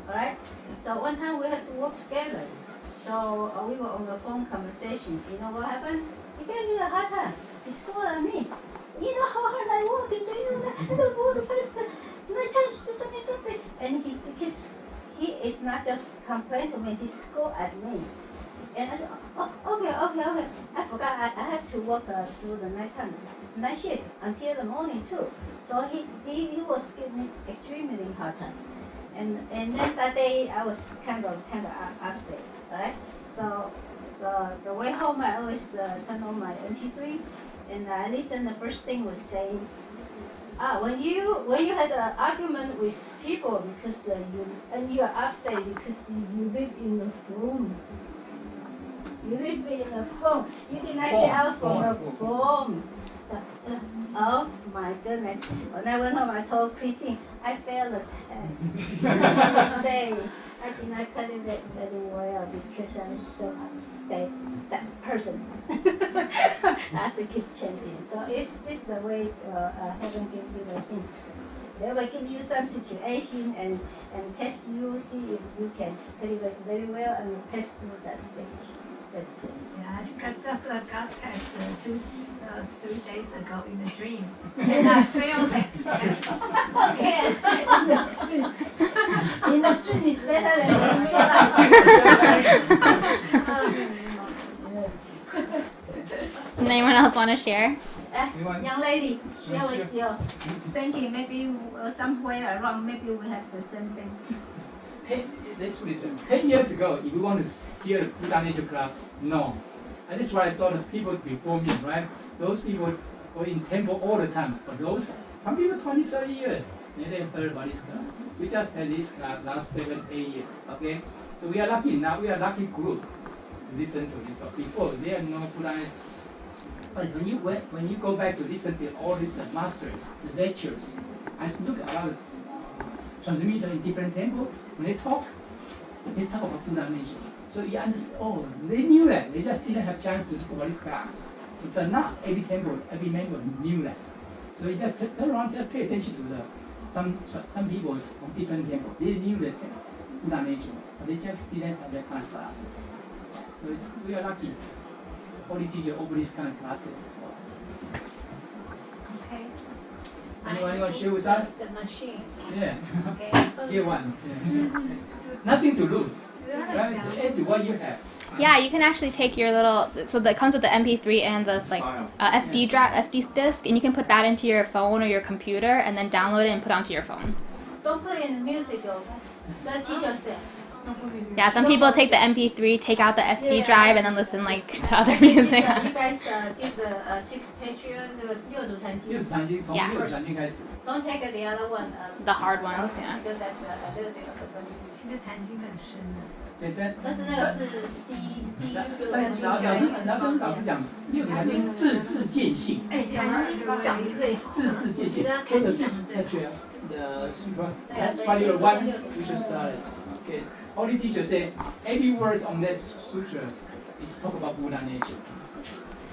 All right. So one time we had to work together. So we were on the phone conversation. You know what happened? He gave me a hard time. He scolded at me. You know how hard I work, and you know that I don't want to pass my times to something. And he is not just complaining to me, he scolded at me. And I said, oh, okay. I forgot I have to work through the night shift until the morning too. So he was giving me extremely hard time. And then that day I was kind of upset, right? So the way home I always turn on my MP3 and I listen. The first thing was saying, when you had an argument with people because you are upset because you live in the phone. You live in a phone. You did not get out from the phone. Oh my goodness. When I went home, I told Christine, I failed the test. Say, I did not cut it very well because I was so upset. That person. I have to keep changing. So it's the way heaven gives you the hints. They will give you some situation and test you, see if you can cut it very well and pass through that stage. Yeah, I just got test 3 days ago in the dream, and I failed it. Okay. In the dream is better than in real life. Does anyone else want to share? Young lady, share with your thinking. Maybe somewhere around, maybe we have the same thing. Let's put it this way. 10 years ago, if you want to hear the Buddha Nature Club, no. And that's why I saw the people before me, right? Those people were in temple all the time. But some people 20, 30 years, they never heard about this club. We just had this club last 7, 8 years, okay? So we are lucky now, we are a lucky group to listen to this. But before, there are no Buddha Nature. But when you go back to listen to all these masters, the lectures, I look about transmitter in different temples, when they talk about Buddha nature. So you understand, oh, they knew that. They just didn't have chance to talk about this guy. So but not every temple, every member knew that. So you just turn around, just pay attention to some people from different temples. They knew that Buddha nature, but they just didn't have that kind of classes. So we are lucky. Holy teacher opened these kind of classes for us. Okay. Anyone want to share with us? The machine. Yeah. Okay. Here one. Yeah. Nothing to lose. Right? So add to what you have. Yeah, you can actually take your little, so that comes with the MP3 and this like SD disc, and you can put that into your phone or your computer, and then download it and put it onto your phone. Don't put it in the music, okay? The teacher said. Yeah, some people take the MP3, take out the SD drive, and then listen like to other music. You guys give the 6 Patreon, 6组禅经. Yeah. Don't take the other one. The hard ones, yeah. Because that's a little bit of a bonus. 其实弹经很深的。但是那个是第一次。然后跟老师讲，六祖坛经字字见性。哎，弹经讲的最好。字字见性。说的是the sutra. That's why you one we should start it. Okay. Holy teacher said every word on that sutra is talk about Buddha nature.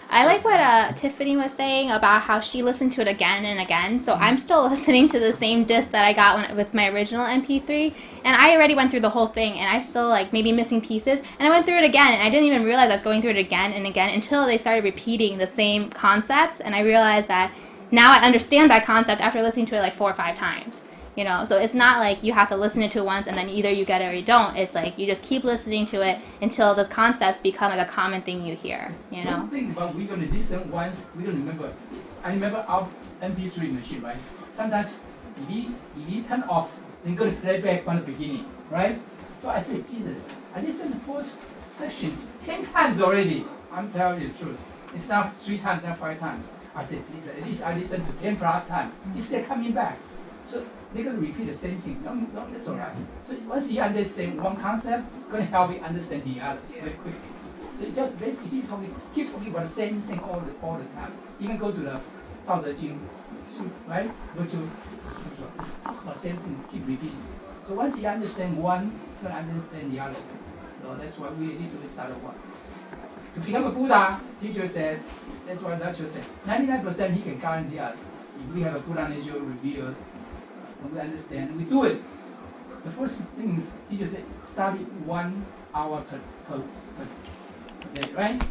I like what Tiffany was saying about how she listened to it again and again. So I'm still listening to the same disc that I got with my original MP3, and I already went through the whole thing, and I still like maybe missing pieces, and I went through it again, and I didn't even realize I was going through it again and again until they started repeating the same concepts, and I realized that now I understand that concept after listening to it like 4 or 5 times. You know, so it's not like you have to listen to it once and then either you get it or you don't. It's like you just keep listening to it until those concepts become like a common thing you hear, you know? One thing about we're going to listen once, we're going to remember. I remember our MP3 machine, right? Sometimes if you turn off, they're going to play back from the beginning, right? So I said, Jesus, I listened to both sessions 10 times already. I'm telling you the truth. It's not 3 times, not 5 times. I said, Jesus, at least I listened to 10 plus times. It's still coming back. So they're going to repeat the same thing. No, that's all right. So once you understand one concept, it's going to help you understand the others very quickly. So it just basically keep talking about the same thing all the time. Even go to the Dao De Jing, right? Go to talk about the same thing, keep repeating. So once you understand one, you're going to understand the other. So that's why we started one. To become a Buddha, teacher said, that's why lecturer said, 99% he can guarantee us. If we have a Buddha nature revealed, we understand, we do it. The first thing is teacher said study 1 hour per day, right?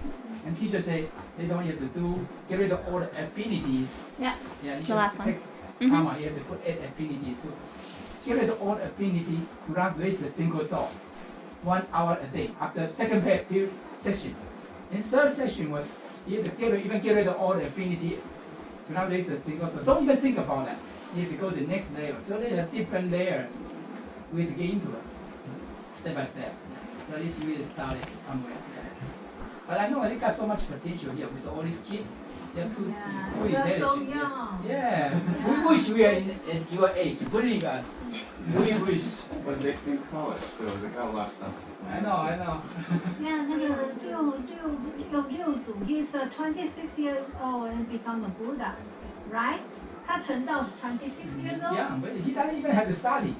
And teacher say they don't have to get rid of all the affinities. Yeah. Yeah. You The last one. Karma, you have to put 8 affinity too. Get rid of all affinity to not waste the single thought. 1 hour a day after second period session. And third session was you have to get rid of all the affinity to not waste the single thought. Don't even think about that. You have to go to the next level. So there are different layers we have to get into it, step by step. So this really started somewhere. But I know they got so much potential here with all these kids. They're too We are so intelligent. young. Yeah. We wish we are in your age. Believe us. We wish. But they in college, so they got a lot of stuff. I know. 你看那个六祖 he's 26 years old and become a Buddha, right? 他成道是26 years old. Yeah, but he doesn't even have to study.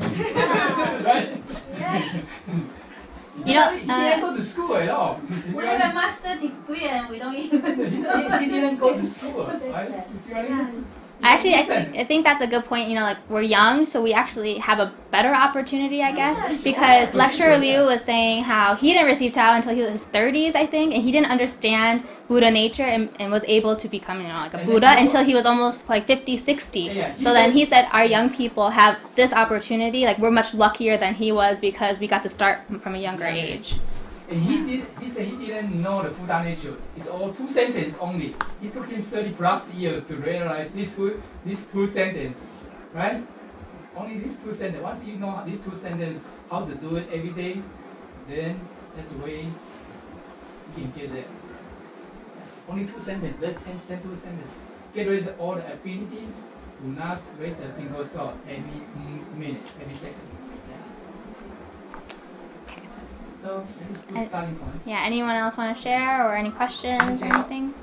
Right? Yes. You know, he didn't go to school at all. We have a master degree and we don't even. He didn't go to school. Right? You see what I mean? Actually, I think that's a good point. You know, like we're young, so we actually have a better opportunity, I guess, because Lecturer Liu was saying how he didn't receive Tao until he was in his 30s, I think, and he didn't understand Buddha nature and was able to become, you know, like a Buddha until he was almost like 50, 60. So then he said our young people have this opportunity, like we're much luckier than he was because we got to start from a younger age. And he said he didn't know the Buddha nature. It's all 2 sentences only. It took him 30 plus years to realize these two sentences, right? Only these 2 sentences. Once you know these 2 sentences, how to do it every day, then that's the way you can get there. Only 2 sentences. Let's understand 2 sentences. Get rid of all the affinities. Do not wait a single thought every minute, every second. So it's a good starting point. Yeah, anyone else want to share or any questions or anything?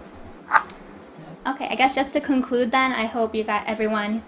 Okay, I guess just to conclude then, I hope everyone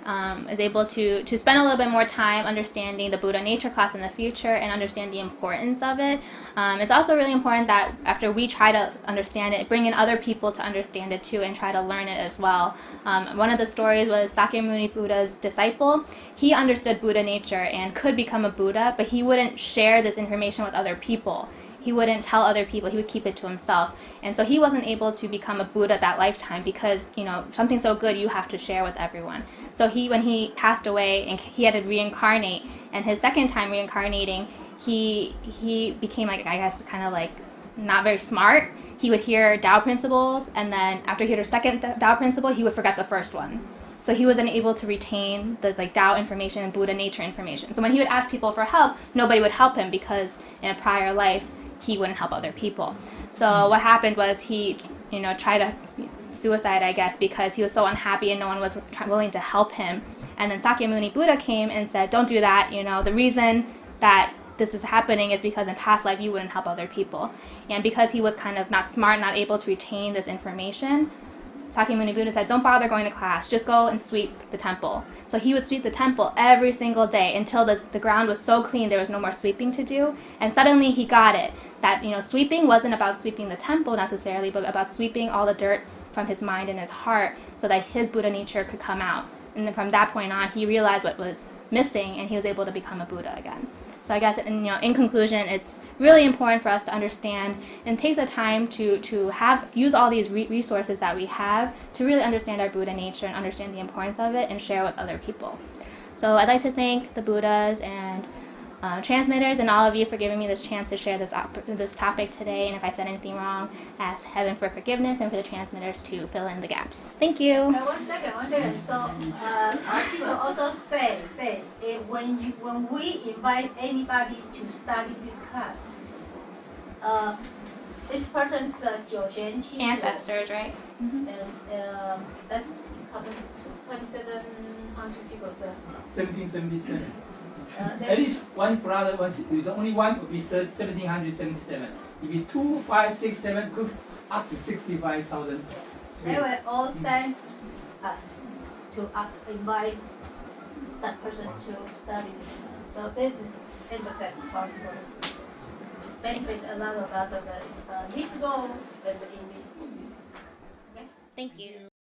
is able to spend a little bit more time understanding the Buddha nature class in the future and understand the importance of it. It's also really important that after we try to understand it, bring in other people to understand it too and try to learn it as well. One of the stories was Sakyamuni Buddha's disciple. He understood Buddha nature and could become a Buddha, but he wouldn't share this information with other people. He wouldn't tell other people, he would keep it to himself. And so he wasn't able to become a Buddha that lifetime because, you know, something so good you have to share with everyone. So when he passed away and he had to reincarnate, and his second time reincarnating, he became like, I guess, kind of like not very smart. He would hear Tao principles, and then after he heard a second Tao principle, he would forget the first one. So he wasn't able to retain the like Tao information and Buddha nature information. So when he would ask people for help, nobody would help him because in a prior life, he wouldn't help other people. So what happened was he, you know, tried to suicide, I guess, because he was so unhappy and no one was willing to help him. And then Sakyamuni Buddha came and said, don't do that. You know, the reason that this is happening is because in past life you wouldn't help other people. And because he was kind of not smart, not able to retain this information, Sakyamuni Buddha said, don't bother going to class, just go and sweep the temple. So he would sweep the temple every single day until the ground was so clean there was no more sweeping to do. And suddenly he got it, that, you know, sweeping wasn't about sweeping the temple necessarily, but about sweeping all the dirt from his mind and his heart so that his Buddha nature could come out. And then from that point on, he realized what was missing and he was able to become a Buddha again. So I guess, in conclusion, it's really important for us to understand and take the time to use all these resources that we have to really understand our Buddha nature and understand the importance of it and share with other people. So I'd like to thank the Buddhas and transmitters and all of you for giving me this chance to share this topic today. And if I said anything wrong, ask Heaven for forgiveness and for the transmitters to fill in the gaps. Thank you. 1 second. So our teacher also say when we invite anybody to study this class, this person's 九玄七 Ancestors, right? and that's up to 2,700 people. So 1777. At least one brother is only one would be 1777. If it's 2, 5, 6, 7, could up to 65,000. they will all thank us to invite that person to study this class. So this is emphasis part for the teachers. Benefit a lot of other visible and invisible. Thank you.